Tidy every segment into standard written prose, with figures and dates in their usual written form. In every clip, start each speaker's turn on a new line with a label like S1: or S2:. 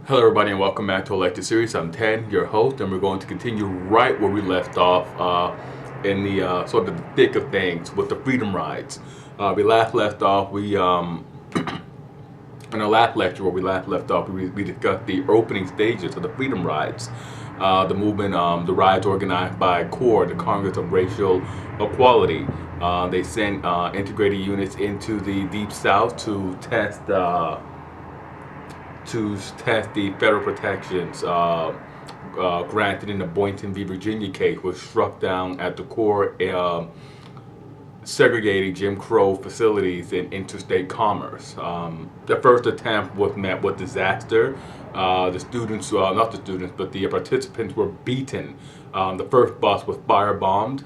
S1: Hello everybody and welcome back to a lecture series. I'm Ted, your host, and we're going to continue right where we left off in the sort of the thick of things with the freedom rides. We last left off, in our last lecture where we last left off, we discussed the opening stages of the freedom rides. The movement, the rides organized by CORE, the Congress of Racial Equality. They sent integrated units into the Deep South to test the federal protections granted in the Boynton v. Virginia case, was struck down at the core, segregating Jim Crow facilities in interstate commerce. The first attempt was met with disaster. The students, not the students, but the participants were beaten. The first bus was firebombed,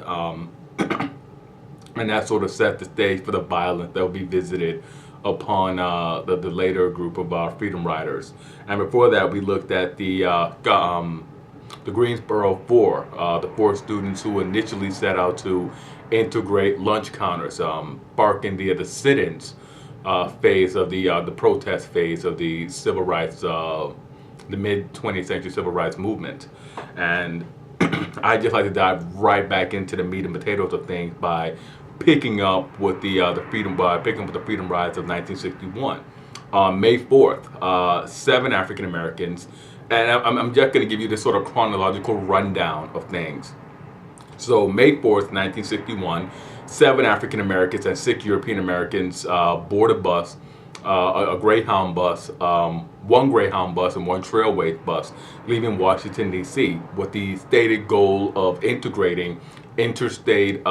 S1: and that sort of set the stage for the violence that will be visited upon the later group of Freedom Riders. And before that, we looked at the Greensboro Four, the four students who initially set out to integrate lunch counters, sparking the sit-ins phase of the protest phase of the civil rights, the mid 20th century civil rights movement. And I'd just like to dive right back into the meat and potatoes of things by picking up with the freedom rides of 1961. On May 4th, 7 African Americans, and I'm just going to give you this sort of chronological rundown of things. So May 4th, 1961, 7 African Americans and 6 European Americans board a bus, a Greyhound bus, one Greyhound bus and one Trailways bus, leaving Washington, D.C. with the stated goal of integrating interstate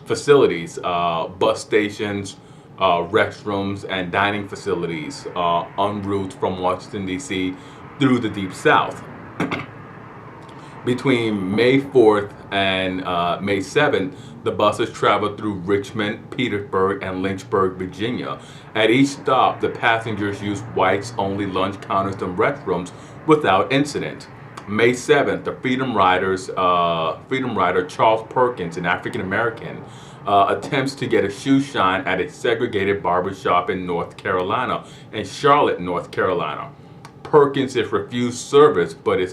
S1: facilities, bus stations, restrooms, and dining facilities en route from Washington, D.C. through the Deep South. Between May 4th and May 7th, the buses traveled through Richmond, Petersburg, and Lynchburg, Virginia. At each stop, the passengers used whites-only lunch counters and restrooms without incident. May 7th, the Freedom Rider Charles Perkins, an African American, attempts to get a shoe shine at a segregated barbershop in Charlotte, North Carolina. Perkins is refused service, but he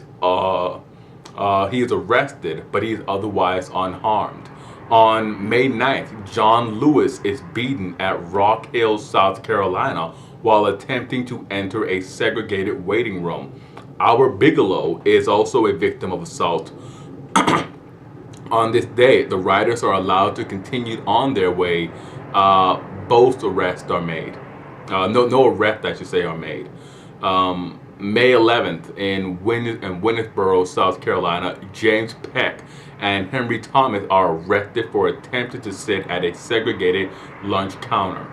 S1: is arrested, but he is otherwise unharmed. On May 9th, John Lewis is beaten at Rock Hill, South Carolina, while attempting to enter a segregated waiting room. Our Bigelow is also a victim of assault. On this day, the riders are allowed to continue on their way. Both arrests are made. No arrests, I should say, are made. May 11th, in Winnesboro, South Carolina, James Peck and Henry Thomas are arrested for attempting to sit at a segregated lunch counter.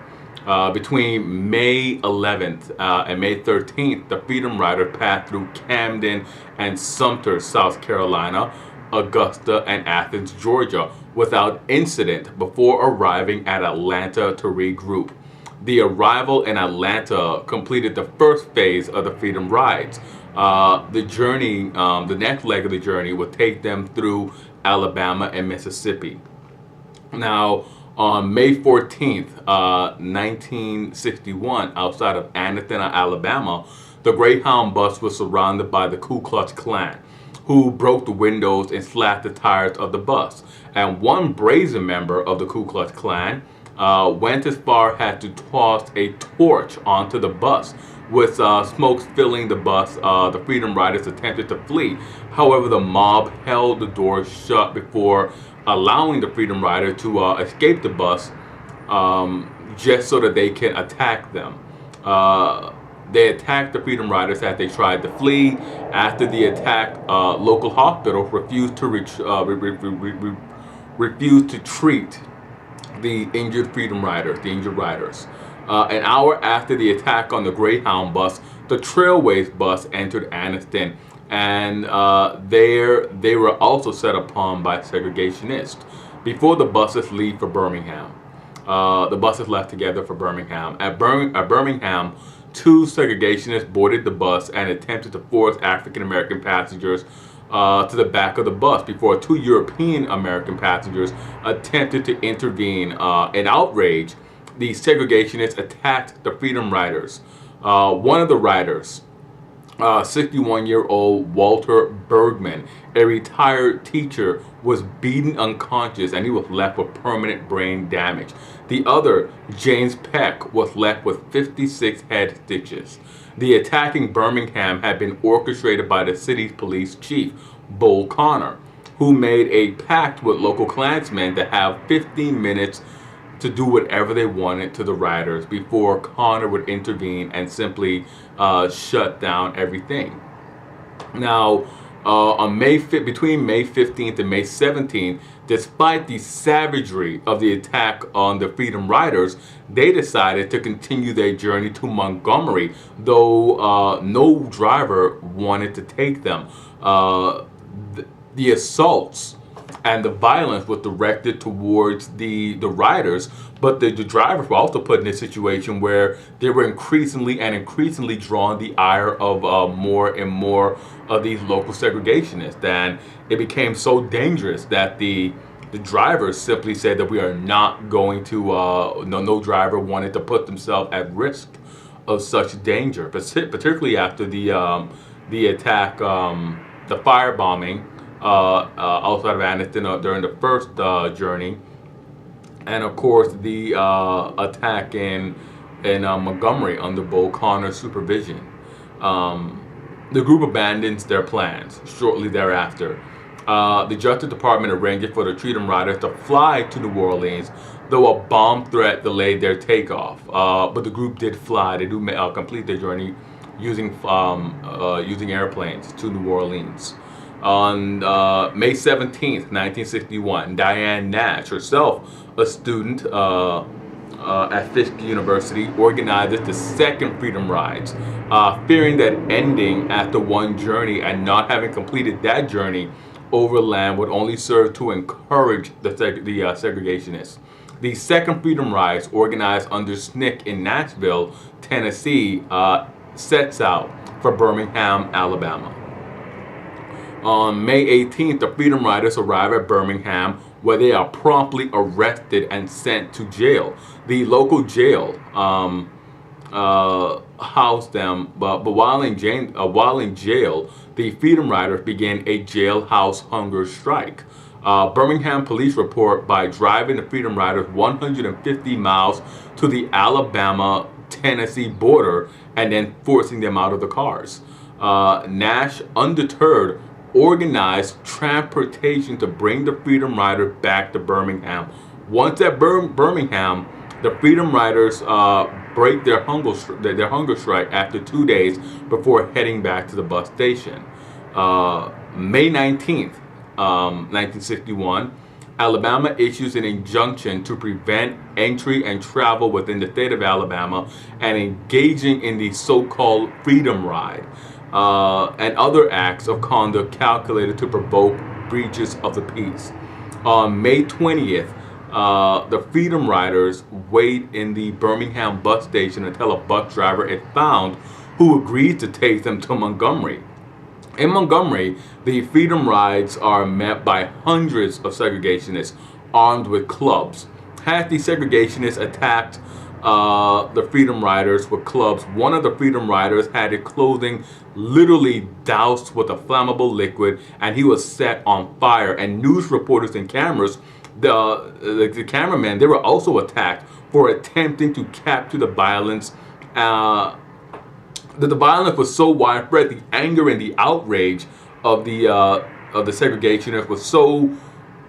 S1: Between May 11th and May 13th, the Freedom Rider passed through Camden and Sumter, South Carolina, Augusta, and Athens, Georgia, without incident before arriving at Atlanta to regroup. The arrival in Atlanta completed the first phase of the Freedom Rides. The journey, the next leg of the journey, would take them through Alabama and Mississippi. Now, on May 14th, 1961, outside of Anniston, Alabama, the Greyhound bus was surrounded by the Ku Klux Klan, who broke the windows and slashed the tires of the bus. And one brazen member of the Ku Klux Klan went as far as to toss a torch onto the bus. With smoke filling the bus, the Freedom Riders attempted to flee. However, the mob held the doors shut before allowing the Freedom Rider to escape the bus, just so that they can attack them. They attacked the Freedom Riders as they tried to flee. After the attack, local hospitals refused to treat the injured riders. An hour after the attack on the Greyhound bus, the Trailways bus entered Anniston, and they were also set upon by segregationists. Before the buses leave for Birmingham, the buses left together for Birmingham. At Birmingham, 2 segregationists boarded the bus and attempted to force African American passengers to the back of the bus before 2 European American passengers attempted to intervene. In outrage, the segregationists attacked the Freedom Riders. One of the riders 61-year-old Walter Bergman, a retired teacher, was beaten unconscious and he was left with permanent brain damage. The other, James Peck, was left with 56 head stitches. The attack in Birmingham had been orchestrated by the city's police chief, Bull Connor, who made a pact with local Klansmen to have 15 minutes to do whatever they wanted to the rioters before Connor would intervene and simply shut down everything. Now, between May 15th and May 17th, despite the savagery of the attack on the Freedom Riders, they decided to continue their journey to Montgomery, though no driver wanted to take them. The assaults and the violence was directed towards the riders, but the drivers were also put in a situation where they were increasingly drawing the ire of more and more of these local segregationists, and it became so dangerous that the drivers simply said that we are not going to. No driver wanted to put themselves at risk of such danger, particularly after the attack, the firebombing outside of Anniston during the first journey, and of course the attack in Montgomery under Bull Connor's supervision. The group abandons their plans shortly thereafter. The Justice Department arranged for the Freedom Riders to fly to New Orleans, though a bomb threat delayed their takeoff. But the group did fly. They do complete their journey using airplanes to New Orleans. On May 17th, 1961, Diane Nash, herself a student at Fisk University, organized the second Freedom Rides, fearing that ending after one journey and not having completed that journey overland would only serve to encourage the segregationists. The second Freedom Rides, organized under SNCC in Nashville, Tennessee, sets out for Birmingham, Alabama. On May 18th, the Freedom Riders arrive at Birmingham, where they are promptly arrested and sent to jail. The local jail housed them, but while in jail, the Freedom Riders began a jailhouse hunger strike. Birmingham police report by driving the Freedom Riders 150 miles to the Alabama-Tennessee border and then forcing them out of the cars. Nash, undeterred, organized transportation to bring the Freedom Riders back to Birmingham. Once at Birmingham, the Freedom Riders break their hunger strike after 2 days before heading back to the bus station. May 19th, 1961, Alabama issues an injunction to prevent entry and travel within the state of Alabama and engaging in the so-called Freedom Ride and other acts of conduct calculated to provoke breaches of the peace. On May 20th, the Freedom Riders wait in the Birmingham bus station until a bus driver is found who agrees to take them to Montgomery. In Montgomery, the Freedom Rides are met by hundreds of segregationists armed with clubs. Had the segregationists attacked the Freedom Riders with clubs, one of the Freedom Riders had his clothing literally doused with a flammable liquid and he was set on fire. And news reporters and cameras, the cameramen, they were also attacked for attempting to capture the violence. The violence was so widespread, the anger and the outrage of the segregationists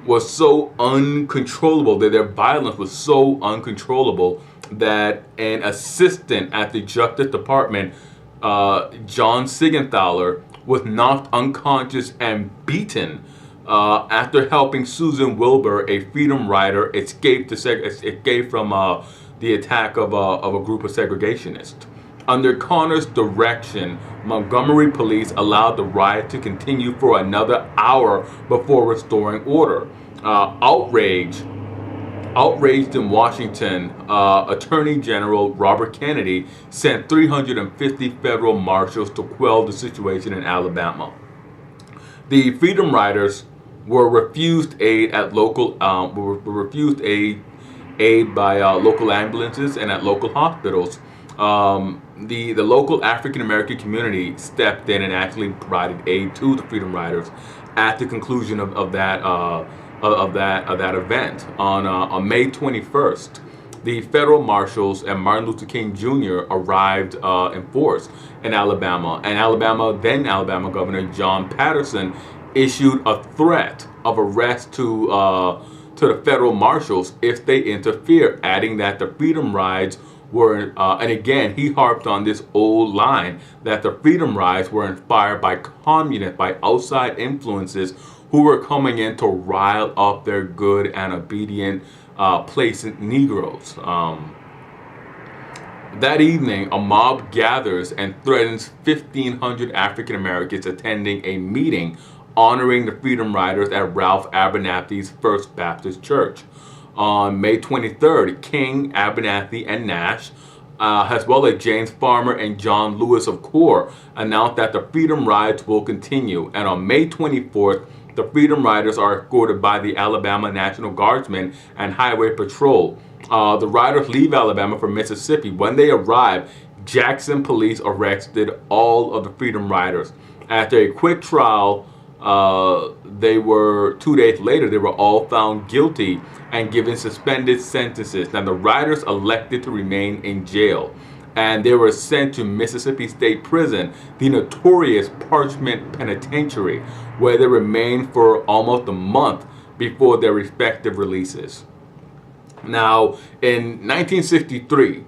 S1: was so uncontrollable, that their violence was so uncontrollable that an assistant at the Justice Department, John Siegenthaler, was knocked unconscious and beaten after helping Susan Wilbur, a Freedom Rider, escape from the attack of a group of segregationists. Under Connor's direction, Montgomery police allowed the riot to continue for another hour before restoring order. Outraged in Washington, Attorney General Robert Kennedy sent 350 federal marshals to quell the situation in Alabama. The Freedom Riders were refused aid by local ambulances and at local hospitals. the local African American community stepped in and actually provided aid to the Freedom Riders at the conclusion of that event on May 21st. The federal marshals and Martin Luther King Jr. arrived in force in Alabama, and then Alabama Governor John Patterson issued a threat of arrest to the federal marshals if they interfere, adding that the Freedom Rides were, and again, he harped on this old line that the Freedom Rides were inspired by communists, by outside influences who were coming in to rile up their good and obedient placent Negroes. That evening, a mob gathers and threatens 1,500 African Americans attending a meeting honoring the Freedom Riders at Ralph Abernathy's First Baptist Church. On May 23rd, King, Abernathy, and Nash, as well as James Farmer and John Lewis of Core, announced that the Freedom Rides will continue. And on May 24th, the Freedom Riders are escorted by the Alabama National Guardsmen and Highway Patrol. The riders leave Alabama for Mississippi. When they arrive, Jackson police arrested all of the Freedom Riders. After a quick trial, 2 days later, they were all found guilty and given suspended sentences. Now, the riders elected to remain in jail, and they were sent to Mississippi State Prison, the notorious Parchment Penitentiary, where they remained for almost a month before their respective releases. Now, in 1963,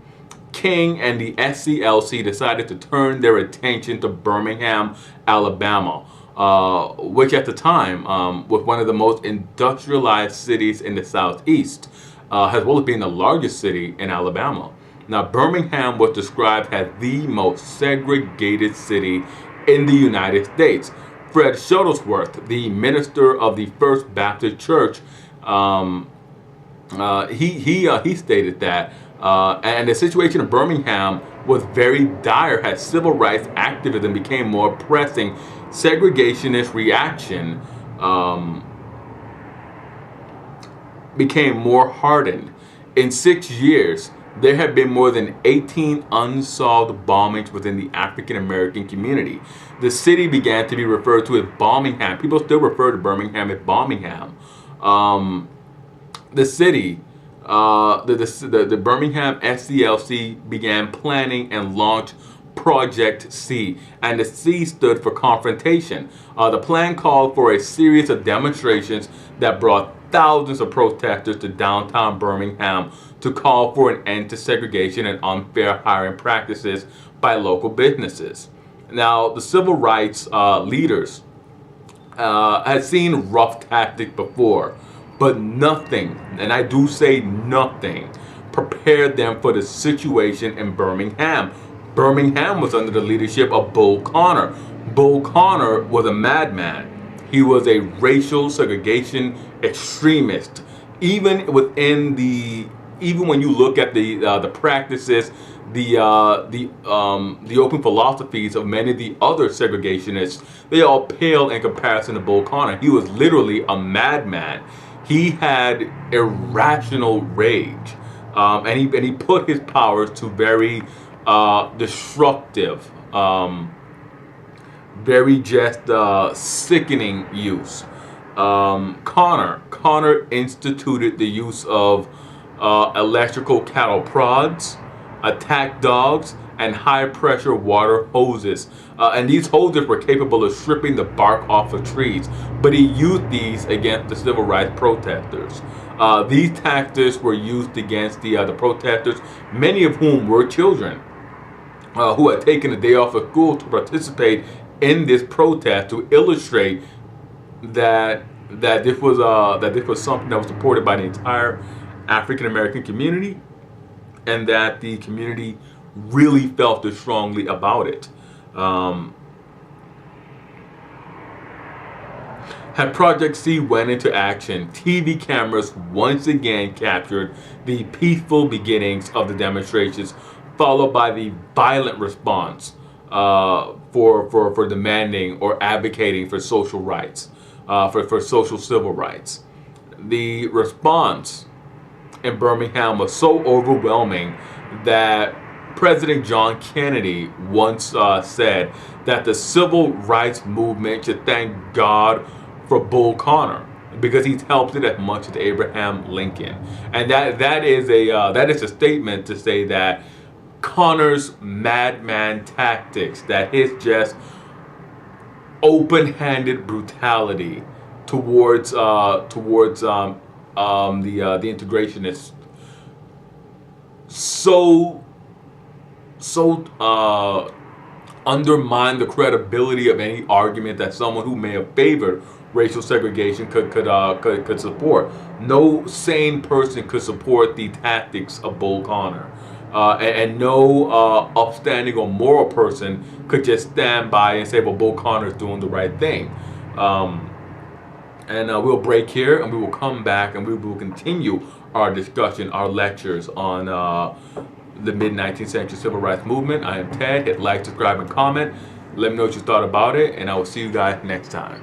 S1: King and the SCLC decided to turn their attention to Birmingham, Alabama, which at the time was one of the most industrialized cities in the Southeast, as well as being the largest city in Alabama. Now, Birmingham was described as the most segregated city in the United States. Fred Shuttlesworth, the minister of the First Baptist Church, he stated that, and the situation in Birmingham was very dire as civil rights activism became more pressing. Segregationist reaction became more hardened. In 6 years, there have been more than 18 unsolved bombings within the African American community. The city began to be referred to as Birmingham. People still refer to Birmingham as Birmingham. The city, the Birmingham SCLC began planning and launched Project C, and the C stood for confrontation. The plan called for a series of demonstrations that brought thousands of protesters to downtown Birmingham to call for an end to segregation and unfair hiring practices by local businesses. Now, the civil rights leaders had seen rough tactics before, but nothing, and I do say nothing, prepared them for the situation in Birmingham. Birmingham was under the leadership of Bull Connor. Bull Connor was a madman. He was a racial segregation extremist. Even when you look at the practices, the open philosophies of many of the other segregationists, they all pale in comparison to Bull Connor. He was literally a madman. He had irrational rage, and he put his powers to very destructive, very just sickening use. Connor instituted the use of electrical cattle prods, attack dogs, and high-pressure water hoses. And these hoses were capable of stripping the bark off of trees, but he used these against the civil rights protesters. These tactics were used against the protesters, many of whom were children, who had taken a day off of school to participate in this protest, to illustrate that this was something that was supported by the entire African American community, and that the community really felt it strongly about it. Had Project C went into action, TV cameras once again captured the peaceful beginnings of the demonstrations, followed by the violent response for demanding or advocating for social rights, for social civil rights. The response in Birmingham was so overwhelming that President John Kennedy once said that the civil rights movement should thank God for Bull Connor because he's helped it as much as Abraham Lincoln. And that is a statement to say that Connor's madman tactics, that his just open-handed brutality towards the integrationists so undermine the credibility of any argument that someone who may have favored racial segregation could support. No sane person could support the tactics of Bull Connor, and no upstanding or moral person could just stand by and say, "Well, Bull Connor's doing the right thing." We'll break here, and we will come back, and we will continue our discussion, our lectures on the mid-19th century civil rights movement. I am Ted. Hit like, subscribe, and comment. Let me know what you thought about it, and I will see you guys next time.